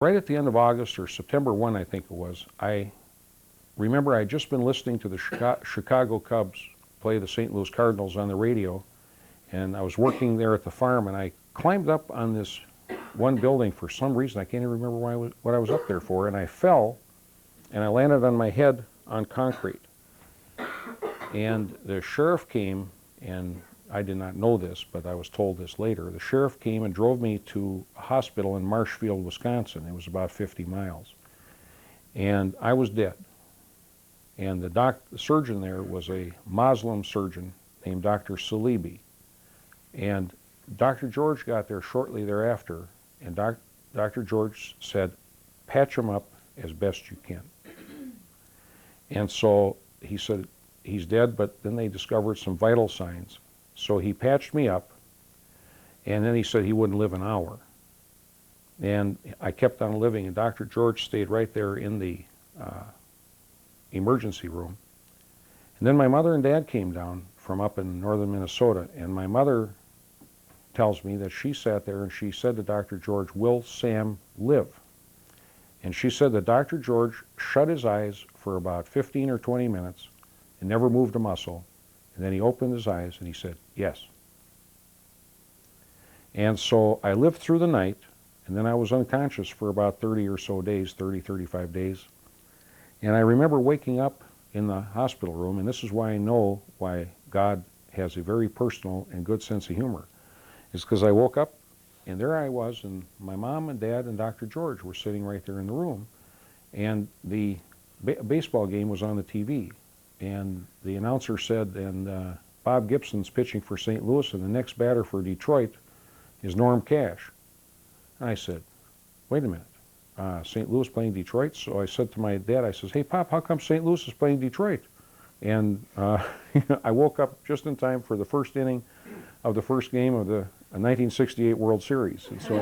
Right at the end of August, or September 1, I think it was, I remember I had just been listening to the Chicago Cubs play the St. Louis Cardinals on the radio, and I was working there at the farm, and I climbed up on this one building for some reason. I can't even remember what I was up there for, and I fell, and I landed on my head on concrete. And the sheriff came, and I did not know this, but I was told this later. The sheriff came and drove me to a hospital in Marshfield, Wisconsin. It was about 50 miles. And I was dead. And the surgeon there was a Muslim surgeon named Dr. Salibi. And Dr. George got there shortly thereafter, and Dr. George said, patch him up as best you can. And so he said, he's dead, but then they discovered some vital signs. So he patched me up, and then he said he wouldn't live an hour. And I kept on living, and Dr. George stayed right there in the emergency room. And then my mother and dad came down from up in northern Minnesota, and my mother tells me that she sat there and she said to Dr. George, will Sam live? And she said that Dr. George shut his eyes for about 15 or 20 minutes and never moved a muscle. And then he opened his eyes and he said, yes. And so I lived through the night, and then I was unconscious for about 30 or so days, 30, 35 days. And I remember waking up in the hospital room, and this is why I know why God has a very personal and good sense of humor. It's because I woke up, and there I was, and my mom and dad and Dr. George were sitting right there in the room, and the baseball game was on the TV, and the announcer said, and Bob Gibson's pitching for St. Louis, and the next batter for Detroit is Norm Cash. And I said, wait a minute, St. Louis playing Detroit? So I said to my dad, I says, hey, Pop, how come St. Louis is playing Detroit? And I woke up just in time for the first inning of the first game of the 1968 World Series. And so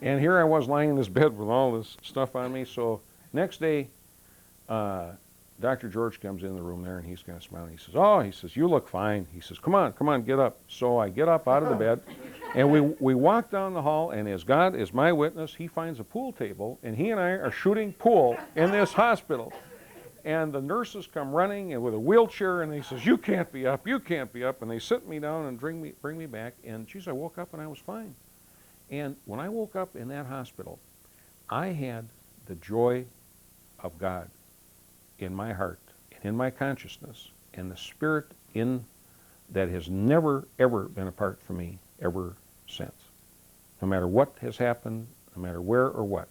and here I was lying in this bed with all this stuff on me. So next day, Dr. George comes in the room there, and he's kind of smiling. He says, oh, he says, you look fine. He says, come on, get up. So I get up out of the bed, and we walk down the hall, and as God is my witness, he finds a pool table, and he and I are shooting pool in this hospital. And the nurses come running and with a wheelchair, and he says, you can't be up, and they sit me down and bring me back, and geez, I woke up and I was fine. And when I woke up in that hospital, I had the joy of God in my heart and in my consciousness, and the Spirit in that has never, ever been apart from me ever since. No matter what has happened, no matter where or what.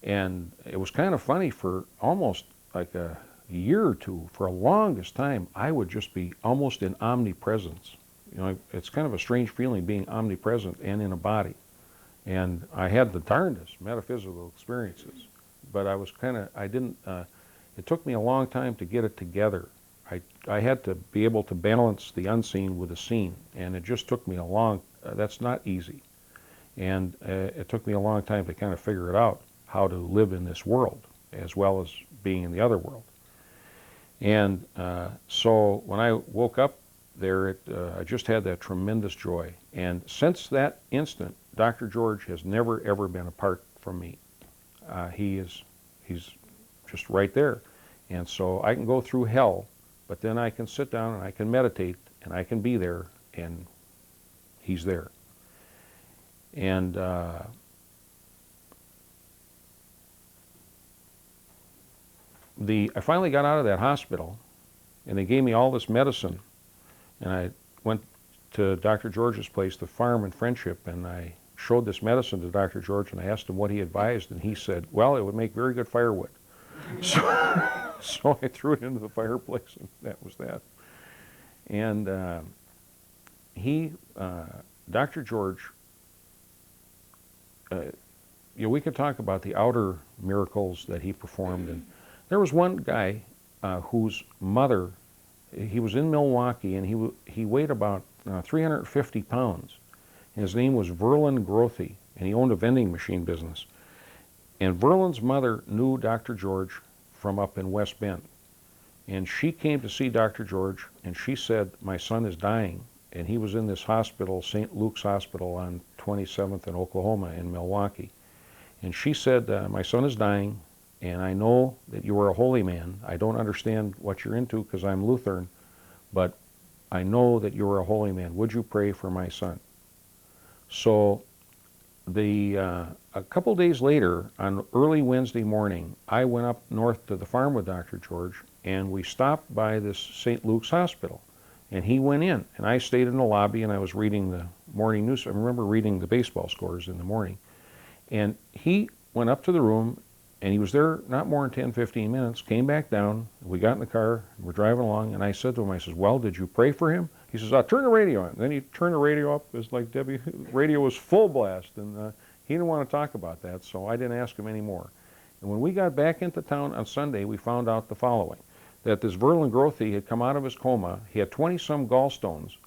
And it was kind of funny for almost like a year or two. For the longest time, I would just be almost in omnipresence. You know, it's kind of a strange feeling being omnipresent and in a body. And I had the darndest metaphysical experiences, but I was kind of, it took me a long time to get it together. I had to be able to balance the unseen with the seen, and it just took me a long, that's not easy. And it took me a long time to kind of figure it out, how to live in this world, as well as being in the other world. And so when I woke up there, I just had that tremendous joy. And since that instant, Dr. George has never, ever been apart from me. He's just right there. And so I can go through hell, but then I can sit down and I can meditate and I can be there, and he's there. And I finally got out of that hospital, and they gave me all this medicine, and I went to Dr. George's place, the farm in Friendship, and I showed this medicine to Dr. George, and I asked him what he advised, and he said, well, it would make very good firewood. So I threw it into the fireplace, and that was that. And Dr. George, we could talk about the outer miracles that he performed. And there was one guy whose mother, he was in Milwaukee, and he weighed about 350 pounds. And his name was Verlin Grothe, and he owned a vending machine business. And Verlin's mother knew Dr. George from up in West Bend. And she came to see Dr. George, and she said, my son is dying. And he was in this hospital, St. Luke's Hospital on 27th in Oklahoma in Milwaukee. And she said, my son is dying, and I know that you are a holy man. I don't understand what you're into because I'm Lutheran, but I know that you are a holy man. Would you pray for my son? So a couple days later, on early Wednesday morning, I went up north to the farm with Dr. George, and we stopped by this St. Luke's Hospital. And he went in, and I stayed in the lobby, and I was reading the morning news. I remember reading the baseball scores in the morning. And he went up to the room, and he was there not more than 10, 15 minutes, came back down, we got in the car, we're driving along, and I said to him, I says, well, did you pray for him? He says, I'll turn the radio on. And then he turned the radio up. It was like Debbie, radio was full blast, and he didn't want to talk about that, so I didn't ask him anymore. And when we got back into town on Sunday, we found out the following, that this virulent growthy had come out of his coma. He had 20-some gallstones,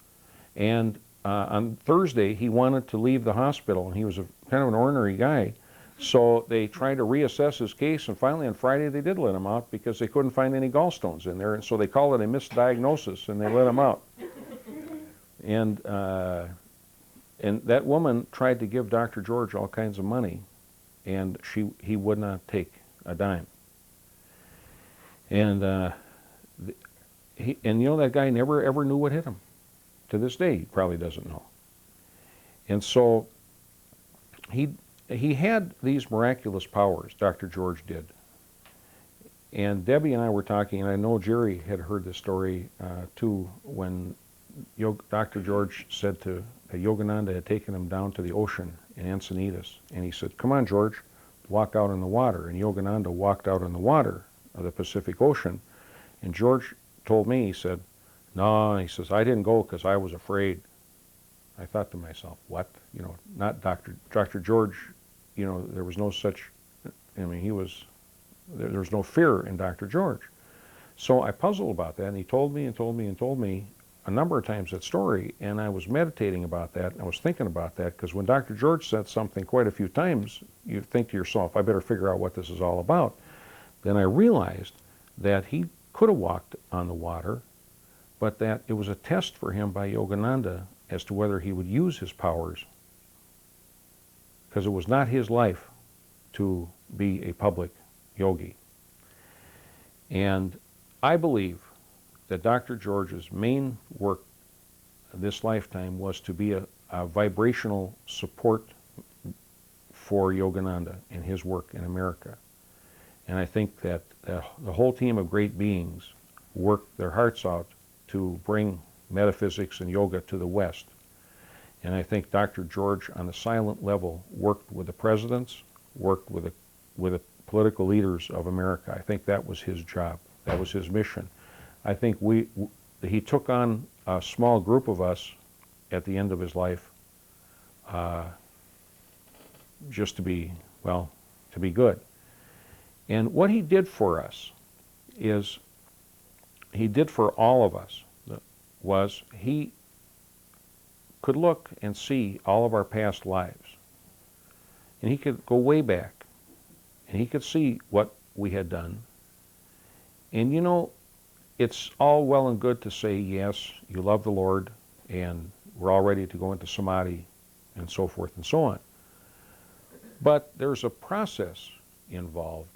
and on Thursday, he wanted to leave the hospital, and he was kind of an ornery guy. So they tried to reassess his case, and finally on Friday they did let him out because they couldn't find any gallstones in there, and so they called it a misdiagnosis, and they let him out. And that woman tried to give Dr. George all kinds of money, and he would not take a dime. And you know, that guy never ever knew what hit him. To this day, he probably doesn't know. And so he had these miraculous powers, Dr. George did. And Debbie and I were talking, and I know Jerry had heard this story too, when Dr. George said that Yogananda had taken him down to the ocean in Encinitas. And he said, come on, George, walk out in the water. And Yogananda walked out in the water of the Pacific Ocean. And George told me, he said, no, he says, I didn't go because I was afraid. I thought to myself, what? You know, not Dr. George, you know, there was no such, I mean, there was no fear in Dr. George. So I puzzled about that, and he told me and told me and told me a number of times that story, and I was meditating about that, and I was thinking about that, because when Dr. George said something quite a few times, you think to yourself, I better figure out what this is all about. Then I realized that he could have walked on the water, but that it was a test for him by Yogananda as to whether he would use his powers, because it was not his life to be a public yogi. And I believe that Dr. George's main work this lifetime was to be a vibrational support for Yogananda in his work in America. And I think that the whole team of great beings worked their hearts out to bring metaphysics and yoga to the West. And I think Dr. George, on the silent level, worked with the presidents, worked with the political leaders of America. I think that was his job. That was his mission. I think he took on a small group of us at the end of his life just to be good. And what he did for us is, he did for all of us, was he could look and see all of our past lives. And he could go way back, and he could see what we had done. And you know, it's all well and good to say, yes, you love the Lord, and we're all ready to go into samadhi, and so forth and so on. But there's a process involved,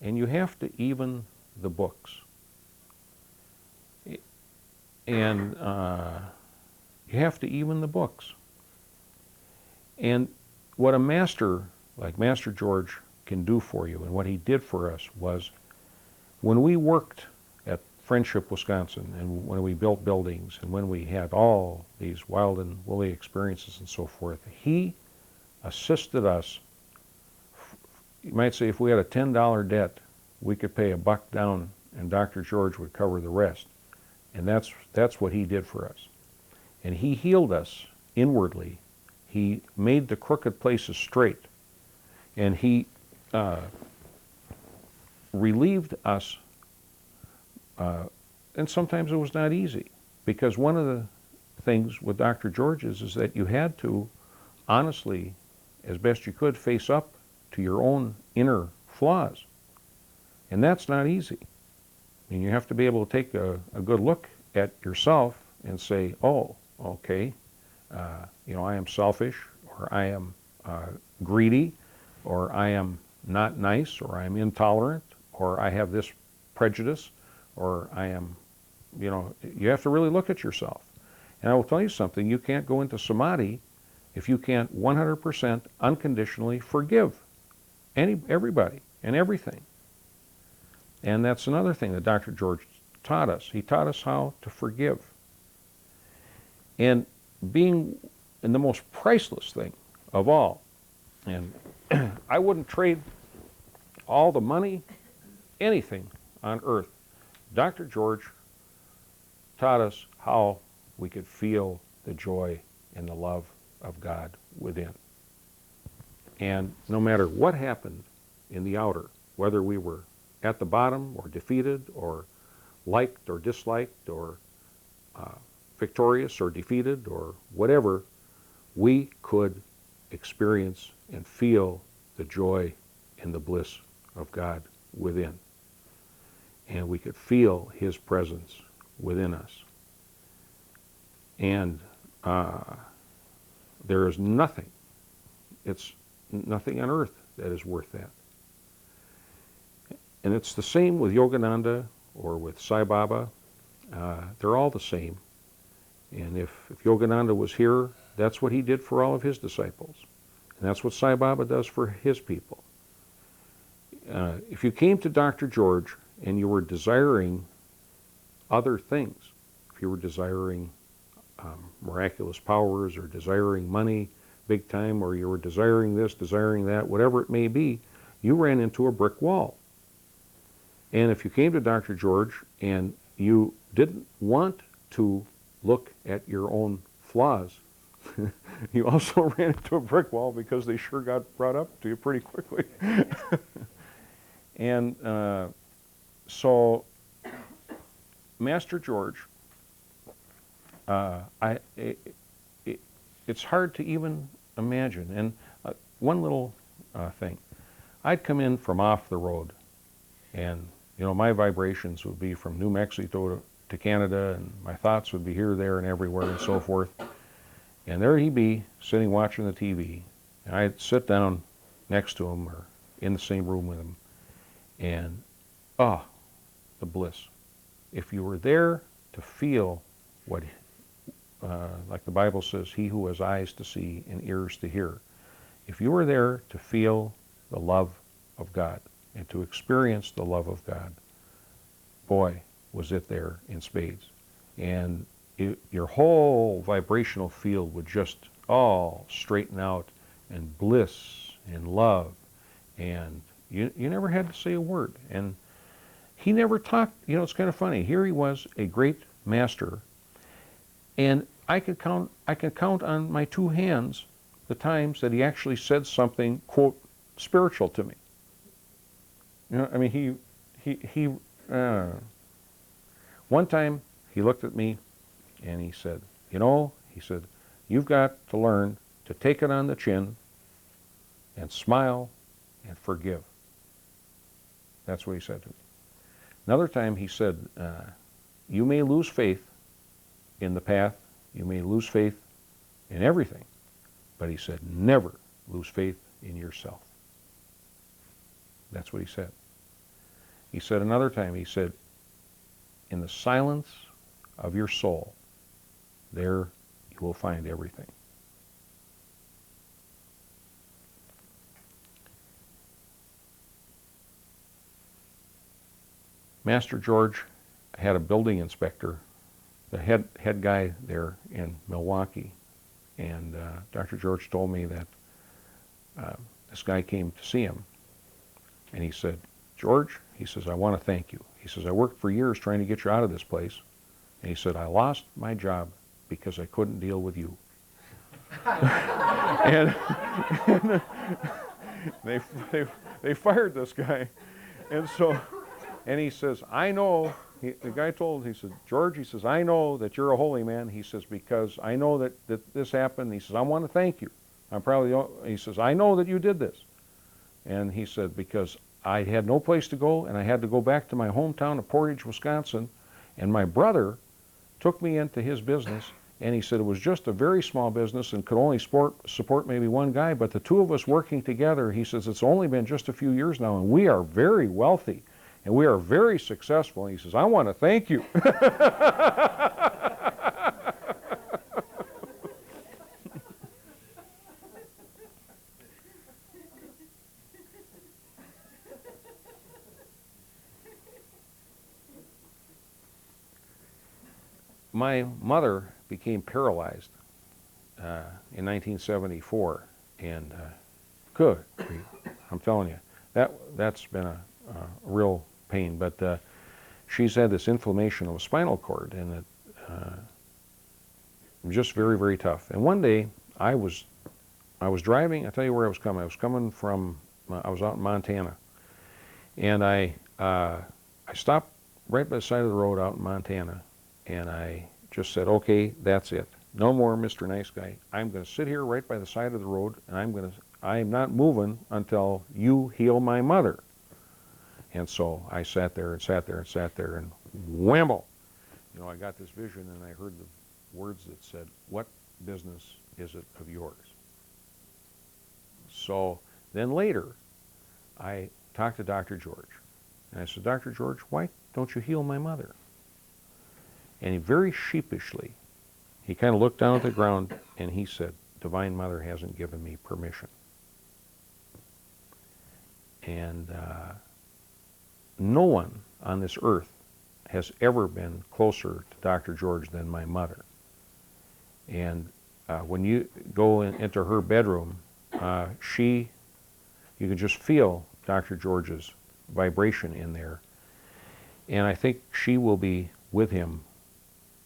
and you have to even the books. And you have to even the books. And what a master like Master George can do for you, and what he did for us, was when we worked at Friendship, Wisconsin, and when we built buildings, and when we had all these wild and woolly experiences and so forth, he assisted us. You might say if we had a $10 debt, we could pay $1 down, and Dr. George would cover the rest. And that's what he did for us. And he healed us inwardly. He made the crooked places straight. And he relieved us. And sometimes it was not easy, because one of the things with Dr. George is that you had to honestly, as best you could, face up to your own inner flaws. And that's not easy. And you have to be able to take a good look at yourself and say, oh, okay, I am selfish, or I am greedy, or I am not nice, or I am intolerant, or I have this prejudice, or I am, you have to really look at yourself. And I will tell you something, you can't go into samadhi if you can't 100% unconditionally forgive everybody and everything. And that's another thing that Dr. George taught us. He taught us how to forgive. And being the most priceless thing of all, and I wouldn't trade all the money, anything on earth. Dr. George taught us how we could feel the joy and the love of God within. And no matter what happened in the outer, whether we were at the bottom or defeated or liked or disliked or victorious or defeated or whatever, we could experience and feel the joy and the bliss of God within. And we could feel His presence within us. And there is nothing, it's nothing on earth that is worth that. And it's the same with Yogananda or with Sai Baba. They're all the same. And if Yogananda was here, that's what he did for all of his disciples. And that's what Sai Baba does for his people. If you came to Dr. George and you were desiring other things, if you were desiring miraculous powers or desiring money big time, or you were desiring this, desiring that, whatever it may be, you ran into a brick wall. And if you came to Dr. George and you didn't want to look at your own flaws, you also ran into a brick wall, because they sure got brought up to you pretty quickly. And so Master George, it's hard to even imagine. And one little thing, I'd come in from off the road, and my vibrations would be from New Mexico to Canada, and my thoughts would be here, there, and everywhere, and so forth. And there he'd be, sitting watching the TV, and I'd sit down next to him or in the same room with him, and the bliss. If you were there to feel what, like the Bible says, he who has eyes to see and ears to hear, if you were there to feel the love of God and to experience the love of God, boy, was it there in spades. And your whole vibrational field would just all straighten out, and bliss and love, and you never had to say a word. And he never talked. It's kind of funny. Here he was, a great master, and I could count on my two hands the times that he actually said something, quote, spiritual to me. One time he looked at me and he said, you've got to learn to take it on the chin and smile and forgive. That's what he said to me. Another time he said, you may lose faith in the path, you may lose faith in everything, but he said, never lose faith in yourself. That's what he said. He said another time, he said, in the silence of your soul, there you will find everything. Master George had a building inspector, the head guy there in Milwaukee, and Dr. George told me that this guy came to see him, and he said, George, he says, I want to thank you. He says, I worked for years trying to get you out of this place, and he said, I lost my job because I couldn't deal with you. and they fired this guy, and he says, I know, the guy told, he said, George, he says, I know that you're a holy man. He says, because I know that this happened. He says, I want to thank you. He says, I know that you did this. And he said, because I had no place to go, and I had to go back to my hometown of Portage, Wisconsin, and my brother took me into his business, and he said it was just a very small business and could only support maybe one guy, but the two of us working together, he says, it's only been just a few years now, and we are very wealthy, and we are very successful. And he says, I want to thank you. My mother became paralyzed in 1974, and good, I'm telling you, that's been a real pain. But she's had this inflammation of a spinal cord, and it was just very, very tough. And one day I was driving. I'll tell you where I was coming. I was coming from. I was out in Montana, and I stopped right by the side of the road out in Montana. And I just said, okay, that's it. No more Mr. Nice Guy. I'm going to sit here right by the side of the road, and I'm not moving until you heal my mother. And so I sat there and sat there and sat there, and whammo! You know, I got this vision, and I heard the words that said, what business is it of yours? So then later, I talked to Dr. George, and I said, Dr. George, why don't you heal my mother? And he very sheepishly, he kind of looked down at the ground and he said, Divine Mother hasn't given me permission. And no one on this earth has ever been closer to Dr. George than my mother. And when you go into her bedroom, you can just feel Dr. George's vibration in there. And I think she will be with him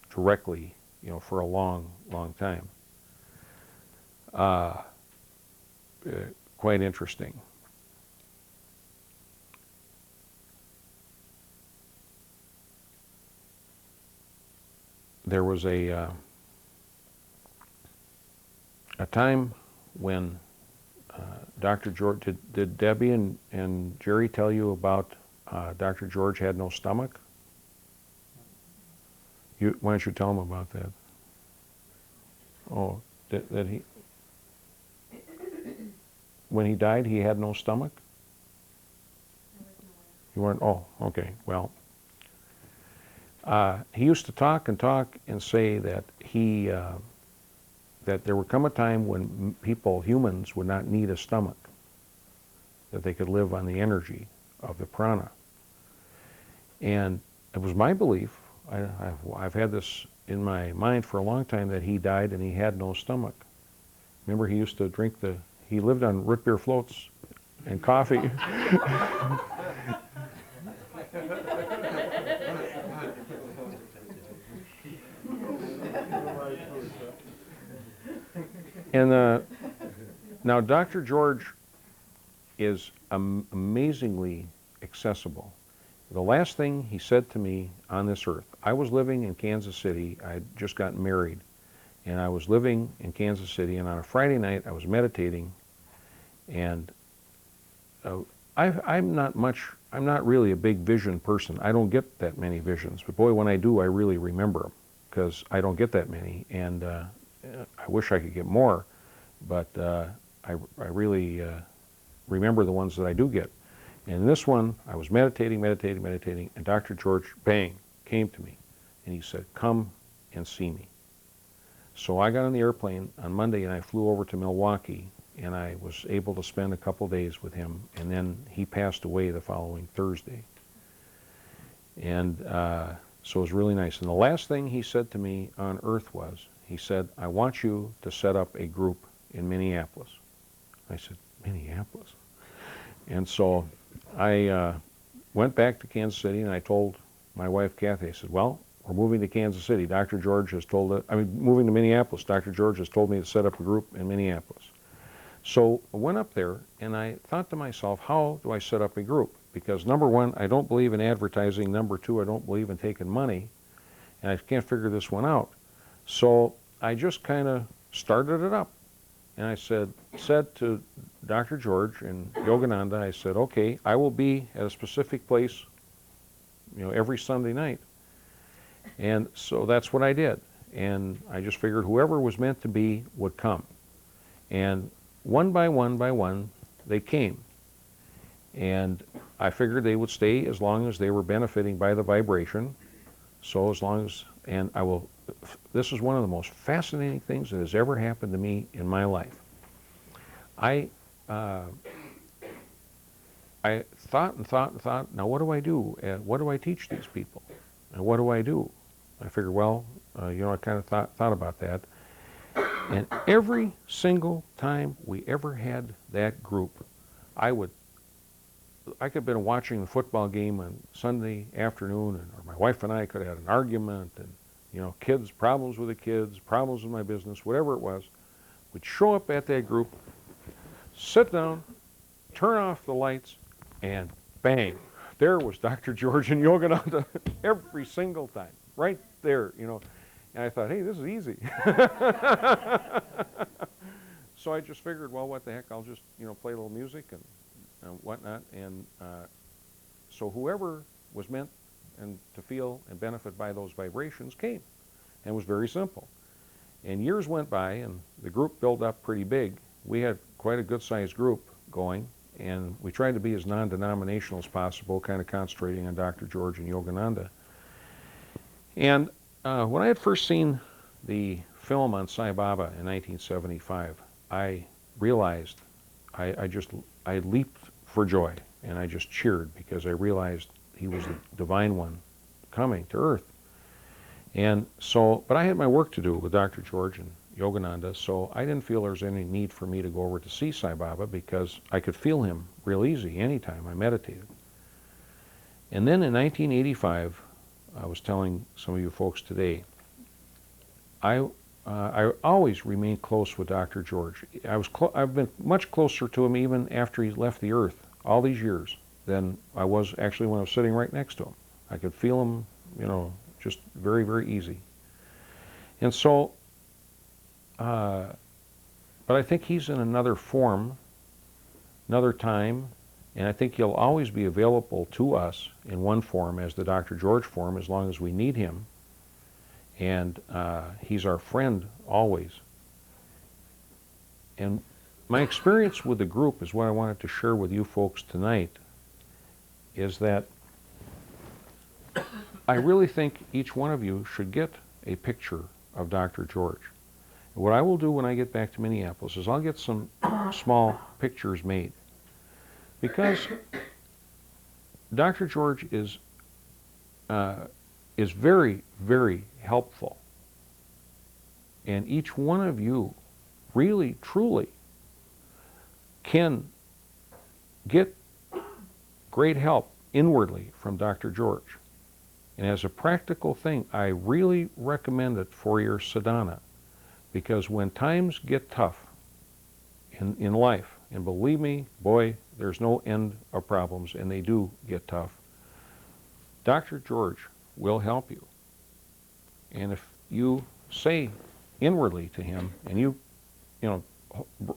directly, you know, for a long, long time. Quite interesting. There was a time when Dr. George, did Debbie and Jerry tell you about Dr. George had no stomach? Why don't you tell him about that? Oh, that he, when he died, he had no stomach? You weren't, oh, okay, well. He used to talk and say that that there would come a time when humans would not need a stomach, that they could live on the energy of the prana. And it was my belief, I've had this in my mind for a long time, that he died and he had no stomach. Remember, he used to he lived on root beer floats and coffee. And now Dr. George is amazingly accessible. The last thing he said to me on this earth, I was living in Kansas City. I had just gotten married, and I was living in Kansas City, and on a Friday night I was meditating, and I'm not really a big vision person. I don't get that many visions, but boy, when I do, I really remember them, because I don't get that many, and I wish I could get more, but I really remember the ones that I do get. And this one, I was meditating, and Dr. George, bang, came to me, and he said, come and see me. So I got on the airplane on Monday, and I flew over to Milwaukee, and I was able to spend a couple days with him, and then he passed away the following Thursday. And so it was really nice. And the last thing he said to me on earth was, he said, I want you to set up a group in Minneapolis. I said, Minneapolis? And so I went back to Kansas City, and I told my wife, Kathy, I said, well, we're moving to Kansas City. Dr. George has told us, moving to Minneapolis. Dr. George has told me to set up a group in Minneapolis. So I went up there, and I thought to myself, how do I set up a group? Because number one, I don't believe in advertising. Number two, I don't believe in taking money, and I can't figure this one out. So I just kind of started it up. And I said to Dr. George and Yogananda, I said, okay, I will be at a specific place, every Sunday night. And so that's what I did. And I just figured whoever was meant to be would come. And one by one, they came. And I figured they would stay as long as they were benefiting by the vibration. So as long as, and this is one of the most fascinating things that has ever happened to me in my life. I thought and thought, now what do I do? What do I teach these people? And what do I do? I figured, well, I kind of thought about that. And every single time we ever had that group, I could have been watching the football game on Sunday afternoon, or my wife and I could have had an argument, and kids, problems with the kids, problems with my business, whatever it was. We'd show up at that group, sit down, turn off the lights, and bang, there was Dr. George and Yogananda every single time, right there, And I thought, hey, this is easy. So I just figured, well, what the heck, I'll just, play a little music and whatnot. And so whoever was meant to feel and benefit by those vibrations came. And it was very simple. And years went by, and the group built up pretty big. We had quite a good-sized group going, and we tried to be as non-denominational as possible, kind of concentrating on Dr. George and Yogananda. And when I had first seen the film on Sai Baba in 1975, I realized, I leaped for joy, and I just cheered because I realized he was the divine one coming to Earth. And so, but I had my work to do with Dr. George and Yogananda, so I didn't feel there was any need for me to go over to see Sai Baba because I could feel him real easy anytime I meditated. And then in 1985, I was telling some of you folks today, I always remained close with Dr. George. I've been much closer to him even after he left the earth, all these years, than I was actually when I was sitting right next to him. I could feel him, just very, very easy. And so, but I think he's in another form, another time, and I think he'll always be available to us in one form as the Dr. George form as long as we need him. And he's our friend always. And my experience with the group is what I wanted to share with you folks tonight, is that I really think each one of you should get a picture of Dr. George. And what I will do when I get back to Minneapolis is I'll get some small pictures made. Because Dr. George is very, very helpful. And each one of you really, truly can get great help inwardly from Dr. George. And as a practical thing, I really recommend it for your sadhana, because when times get tough in life, and believe me, boy, there's no end of problems, and they do get tough, Dr. George will help you. And if you say inwardly to him, and you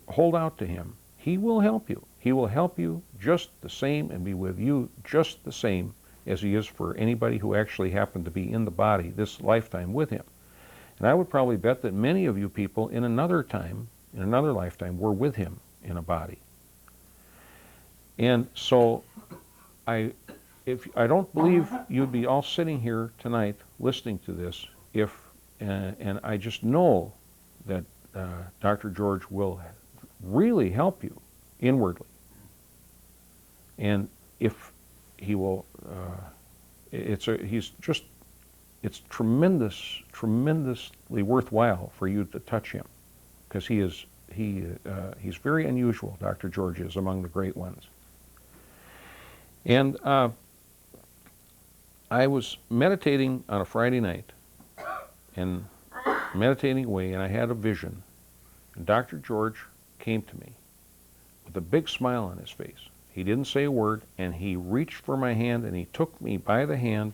hold out to him, he will help you. He will help you just the same and be with you just the same as he is for anybody who actually happened to be in the body this lifetime with him. And I would probably bet that many of you people in another time, in another lifetime, were with him in a body. And so I don't believe you'd be all sitting here tonight listening to this and I just know that Dr. George will really help you inwardly. And if he will, it's tremendously worthwhile for you to touch him, because he's very unusual. Dr. George is among the great ones. And I was meditating on a Friday night, and meditating away, and I had a vision. And Dr. George came to me with a big smile on his face. He didn't say a word, and he reached for my hand, and he took me by the hand,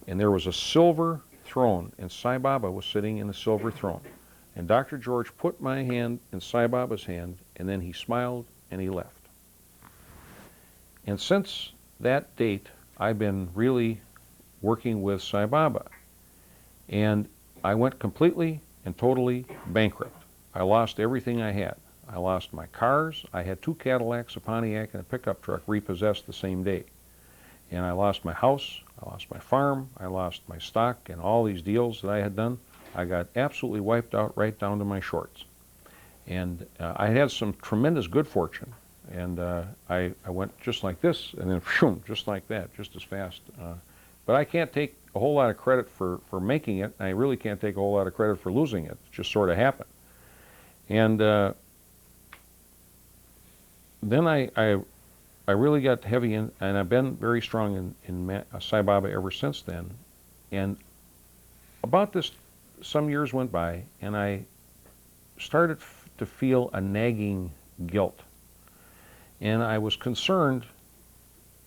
and there was a silver throne, and Sai Baba was sitting in a silver throne. And Dr. George put my hand in Sai Baba's hand, and then he smiled and he left. And since that date, I've been really working with Sai Baba. And I went completely and totally bankrupt. I lost everything I had. I lost my cars. I had 2 Cadillacs, a Pontiac, and a pickup truck repossessed the same day. And I lost my house, I lost my farm, I lost my stock, and all these deals that I had done. I got absolutely wiped out right down to my shorts. And I had some tremendous good fortune. And I went just like this, and then shoom, just like that, just as fast. But I can't take a whole lot of credit for making it. I really can't take a whole lot of credit for losing it. It just sort of happened. And then I really got heavy in, and I've been very strong in Sai Baba ever since then. And about this, some years went by, and I started to feel a nagging guilt. And I was concerned,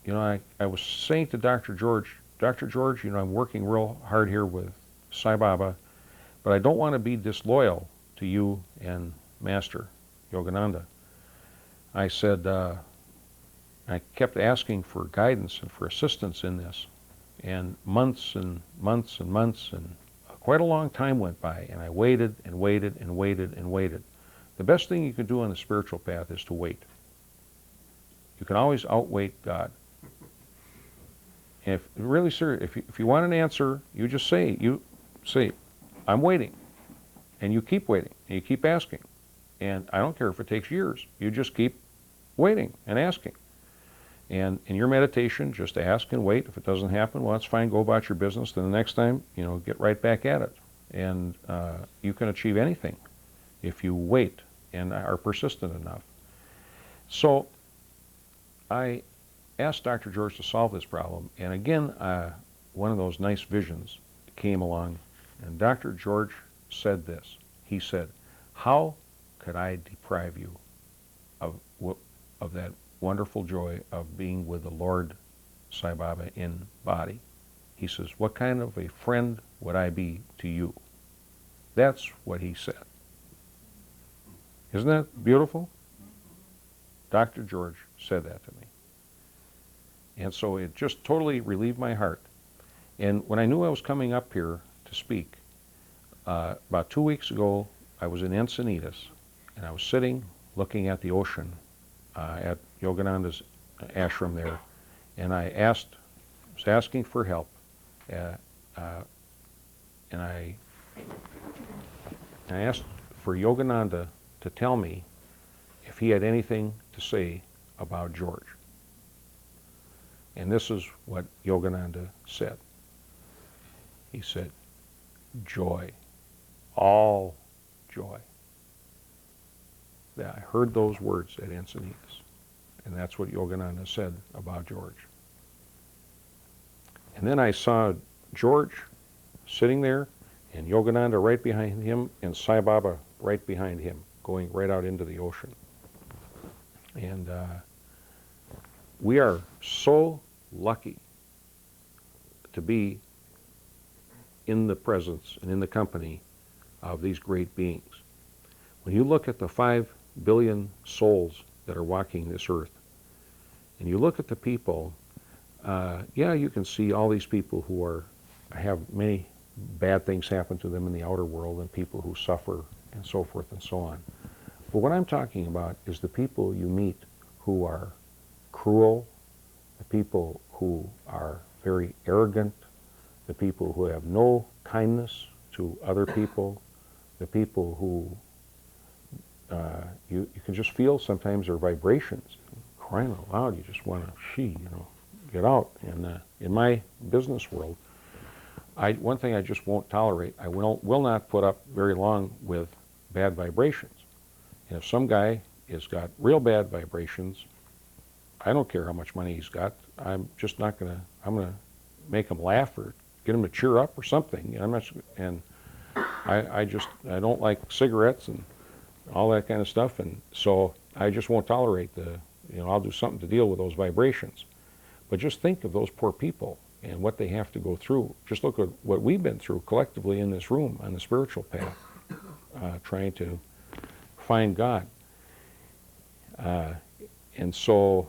you know, I was saying to Dr. George, you know, I'm working real hard here with Sai Baba, but I don't want to be disloyal to you and Master Yogananda. I said, I kept asking for guidance and for assistance in this. And months and months and months and quite a long time went by, and I waited and waited and waited and waited. The best thing you can do on the spiritual path is to wait. You can always outwait God. And if really, sir, if you want an answer, you just say, I'm waiting. And you keep waiting, and you keep asking. And I don't care if it takes years. You just keep waiting and asking. And in your meditation, just ask and wait. If it doesn't happen, well, that's fine. Go about your business. Then the next time, you know, get right back at it. And you can achieve anything if you wait and are persistent enough. So I asked Dr. George to solve this problem. And again, one of those nice visions came along. And Dr. George said this. He said, how could I deprive you of that wonderful joy of being with the Lord Sai Baba in body? He says, what kind of a friend would I be to you? That's what he said. Isn't that beautiful? Dr. George said that to me. And so it just totally relieved my heart. And when I knew I was coming up here to speak, about 2 weeks ago, I was in Encinitas, and I was sitting looking at the ocean at Yogananda's ashram there, and I was asking for help, and I asked for Yogananda to tell me if he had anything to say about George. And this is what Yogananda said. He said, joy, all joy. I heard those words at Encinitas, and that's what Yogananda said about George. And then I saw George sitting there, and Yogananda right behind him, and Sai Baba right behind him, going right out into the ocean. And we are so lucky to be in the presence and in the company of these great beings. When you look at the 5 billion souls that are walking this earth, and you look at the people, yeah, you can see all these people who have many bad things happen to them in the outer world, and people who suffer and so forth and so on. But what I'm talking about is the people you meet who are cruel, the people who are very arrogant, the people who have no kindness to other people, the people who you can just feel sometimes their vibrations. Crying out loud, you just want to, get out. And in my business world, one thing I just won't tolerate, I will not put up very long with bad vibrations. And if some guy has got real bad vibrations, I don't care how much money he's got. I'm just not going to, I'm going to make him laugh or get him to cheer up or something. I don't like cigarettes and all that kind of stuff, and so I just won't tolerate I'll do something to deal with those vibrations. But just think of those poor people and what they have to go through. Just look at what we've been through collectively in this room on the spiritual path, trying to find God. And so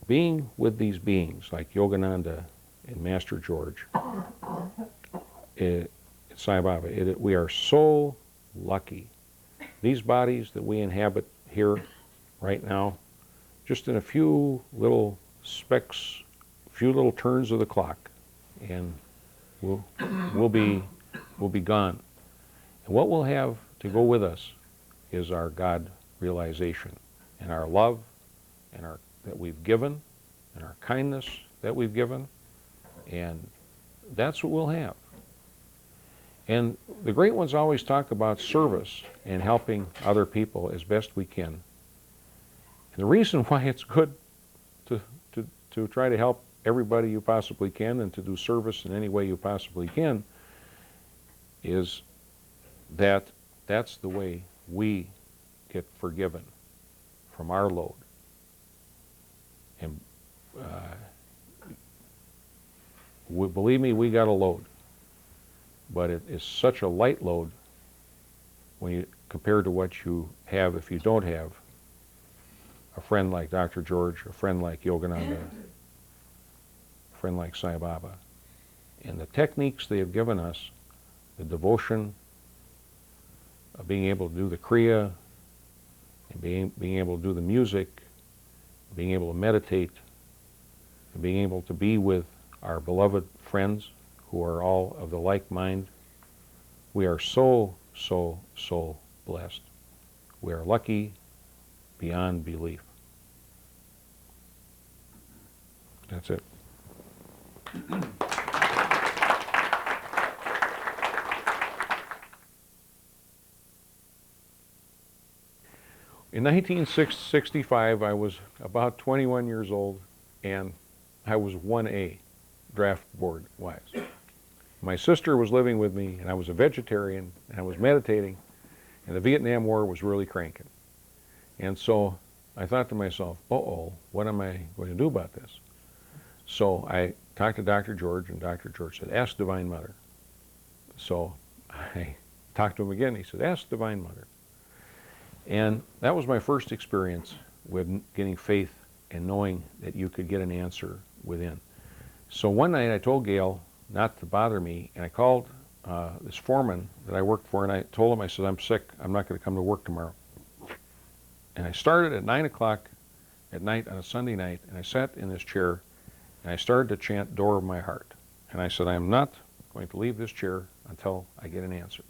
being with these beings like Yogananda and Master George, Sai Baba, we are so lucky. These bodies that we inhabit here right now, just in a few little specks, a few little turns of the clock, and we'll be gone. And what we'll have to go with us is our God realization and our love and our that we've given and our kindness that we've given, and that's what we'll have. And the great ones always talk about service and helping other people as best we can. And the reason why it's good to try to help everybody you possibly can and to do service in any way you possibly can is that that's the way we get forgiven from our load. And believe me, we got a load. But it is such a light load when you compare to what you have if you don't have a friend like Dr. George, a friend like Yogananda, a friend like Sai Baba. And the techniques they have given us, the devotion of being able to do the Kriya, and being able to do the music, being able to meditate, and being able to be with our beloved friends who are all of the like mind. We are so, so, so blessed. We are lucky beyond belief. That's it. In 1965, I was about 21 years old, and I was 1A, draft board-wise. My sister was living with me, and I was a vegetarian, and I was meditating, and the Vietnam War was really cranking. And so I thought to myself, uh-oh, what am I going to do about this? So I talked to Dr. George, and Dr. George said, ask Divine Mother. So I talked to him again. He said, ask Divine Mother. And that was my first experience with getting faith and knowing that you could get an answer within. So one night I told Gayle not to bother me, and I called this foreman that I worked for, and I told him, I said, I'm sick, I'm not going to come to work tomorrow. And I started at 9 o'clock at night on a Sunday night, and I sat in this chair, and I started to chant Door of My Heart. And I said, I am not going to leave this chair until I get an answer.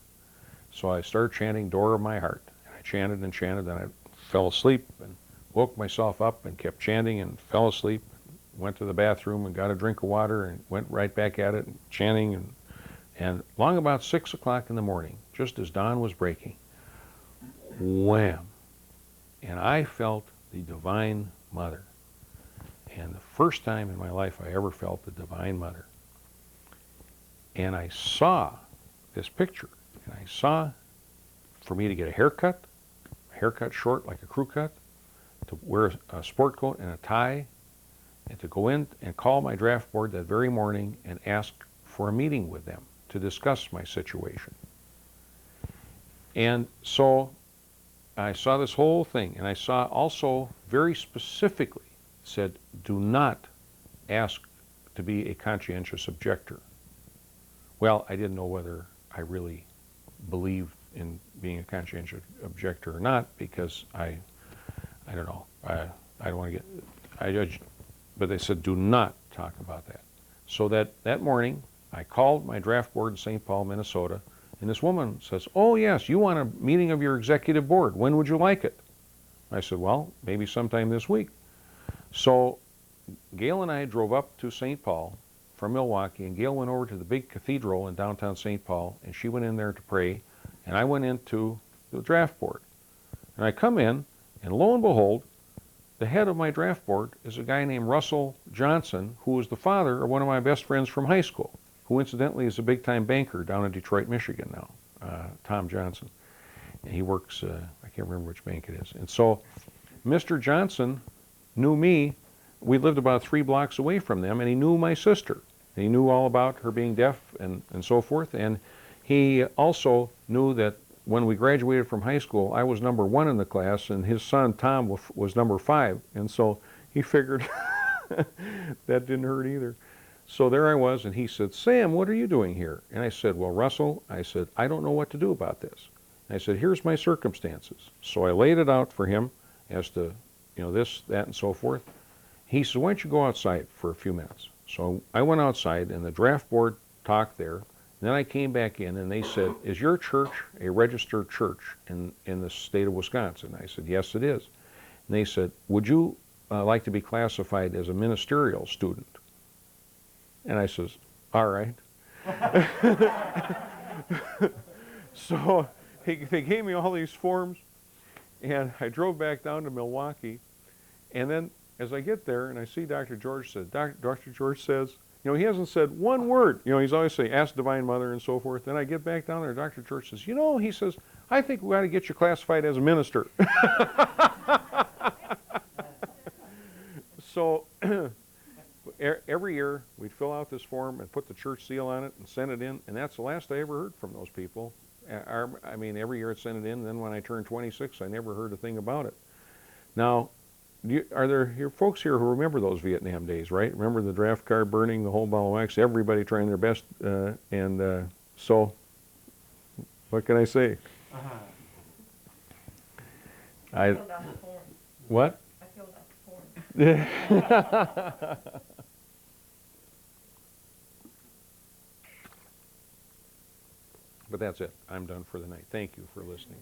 So I started chanting Door of My Heart. And I chanted and chanted, and I fell asleep and woke myself up and kept chanting and fell asleep. Went to the bathroom and got a drink of water and went right back at it, chanting, and long about 6 o'clock in the morning, just as dawn was breaking, wham, and I felt the Divine Mother. And the first time in my life I ever felt the Divine Mother. And I saw this picture, and I saw for me to get a haircut short like a crew cut, to wear a sport coat and a tie, and to go in and call my draft board that very morning and ask for a meeting with them to discuss my situation. And so I saw this whole thing, and I saw also very specifically said, do not ask to be a conscientious objector. Well, I didn't know whether I really believed in being a conscientious objector or not, because I don't know, I don't want to get, but they said, do not talk about that. So that morning, I called my draft board in St. Paul, Minnesota, and this woman says, oh yes, you want a meeting of your executive board. When would you like it? I said, well, maybe sometime this week. So Gayle and I drove up to St. Paul from Milwaukee, and Gayle went over to the big cathedral in downtown St. Paul, and she went in there to pray, and I went into the draft board. And I come in, and lo and behold, the head of my draft board is a guy named Russell Johnson, who was the father of one of my best friends from high school, who incidentally is a big-time banker down in Detroit, Michigan now, Tom Johnson. And he works, I can't remember which bank it is. And so Mr. Johnson knew me. We lived about 3 blocks away from them, and he knew my sister. And he knew all about her being deaf and so forth. And he also knew that when we graduated from high school, I was number 1 in the class, and his son, Tom, was number 5. And so he figured that didn't hurt either. So there I was, and he said, Sam, what are you doing here? And I said, well, Russell, I said, I don't know what to do about this. And I said, here's my circumstances. So I laid it out for him as to, this, that, and so forth. He said, why don't you go outside for a few minutes? So I went outside, and the draft board talked there. And then I came back in, and they said, is your church a registered church in the state of Wisconsin? I said, yes, it is. And they said, would you like to be classified as a ministerial student? And I says, all right. So they gave me all these forms, and I drove back down to Milwaukee. And then as I get there and I see Dr. George, Dr. George says, he hasn't said one word. He's always saying, ask Divine Mother and so forth. Then I get back down there, Dr. George says, he says, I think we ought to get you classified as a minister. So every year we'd fill out this form and put the church seal on it and send it in, and that's the last I ever heard from those people. Every year I'd send it in, and then when I turned 26, I never heard a thing about it. Now, are there folks here who remember those Vietnam days, right? Remember the draft card burning, the whole ball of wax, everybody trying their best, so what can I say? I filled out the form. What? I filled out the form. But that's it. I'm done for the night. Thank you for listening.